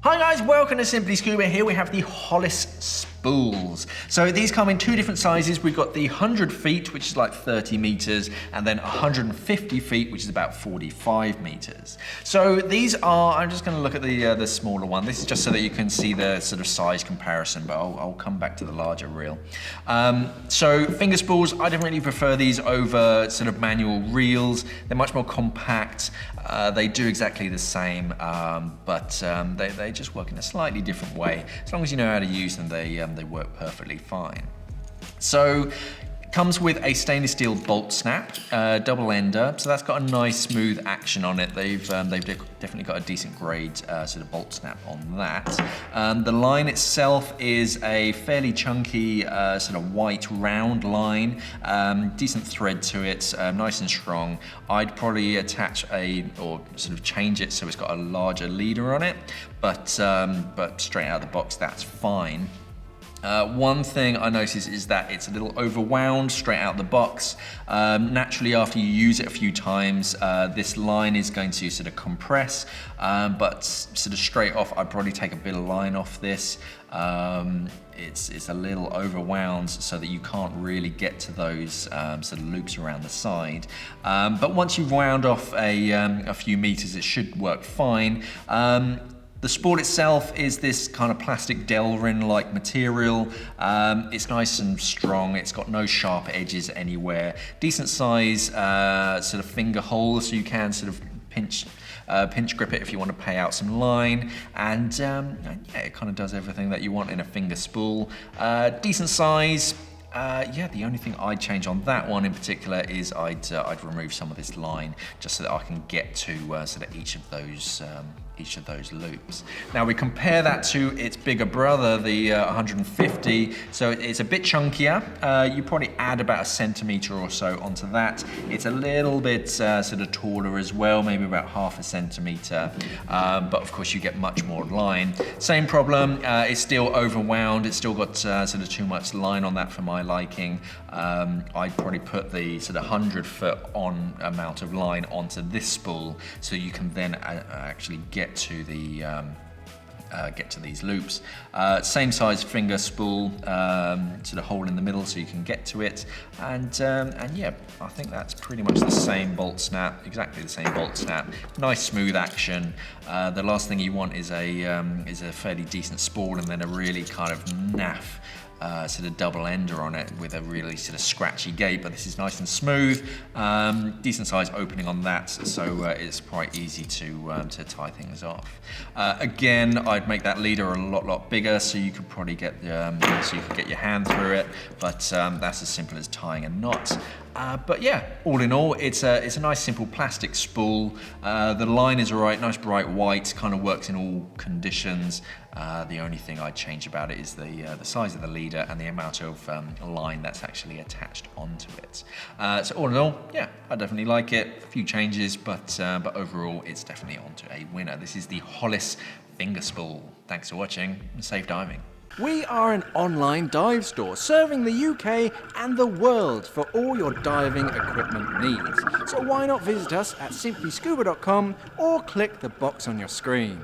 Hi guys, welcome to Simply Scuba. Here we have the Hollis spools. So these come in two different sizes. We've got the 100 feet, which is like 30 meters, and then 150 feet, which is about 45 meters. So these are, I'm just gonna look at the smaller one. This is just so that you can see the sort of size comparison, but I'll come back to the larger reel. So finger spools, I don't really prefer these over sort of manual reels. They're much more compact. They do exactly the same, but they just work in a slightly different way. As long as you know how to use them, they work perfectly fine. So comes with a stainless steel bolt snap, double ender, so that's got a nice smooth action on it. They've definitely got a decent grade sort of bolt snap on that. The line itself is a fairly chunky sort of white round line, decent thread to it, nice and strong. I'd probably attach or sort of change it so it's got a larger leader on it, but straight out of the box that's fine. One thing I noticed is that it's a little overwound straight out the box. Naturally, after you use it a few times, this line is going to sort of compress, but sort of straight off, I'd probably take a bit of line off this. It's a little overwound so that you can't really get to those sort of loops around the side. But once you've wound off a few meters, it should work fine. The spool itself is this kind of plastic Delrin-like material. It's nice and strong. It's got no sharp edges anywhere. Decent size sort of finger hole, so you can sort of pinch grip it if you want to pay out some line. And yeah, it kind of does everything that you want in a finger spool. Decent size. Yeah, the only thing I'd change on that one in particular is I'd remove some of this line just so that I can get to sort of each of those loops. Now we compare that to its bigger brother, the 150. So it's a bit chunkier. You probably add about 1 centimeter or so onto that. It's a little bit sort of taller as well, maybe about 1/2 centimeter. But of course you get much more line. Same problem. It's still overwound. It's still got sort of too much line on that for my liking. I'd probably put the sort of 100-foot on amount of line onto this spool, so you can then actually get to these loops. Same size finger spool, sort of hole in the middle so you can get to it, and yeah, I think that's pretty much the same bolt snap, exactly the same bolt snap. Nice smooth action. The last thing you want is a fairly decent spool and then a really kind of naff sort of double ender on it with a really sort of scratchy gate, but this is nice and smooth. Decent size opening on that, so it's quite easy to tie things off. Again, I'd make that leader a lot bigger so you could probably get your hand through it, but that's as simple as tying a knot. But yeah, all in all, it's a nice simple plastic spool. The line is alright, nice bright white, kind of works in all conditions. The only thing I'd change about it is the size of the leader and the amount of line that's actually attached onto it. So all in all, yeah, I definitely like it. A few changes, but overall, it's definitely onto a winner. This is the Hollis finger spool. Thanks for watching and safe diving. We are an online dive store serving the UK and the world for all your diving equipment needs. So why not visit us at simplyscuba.com or click the box on your screen.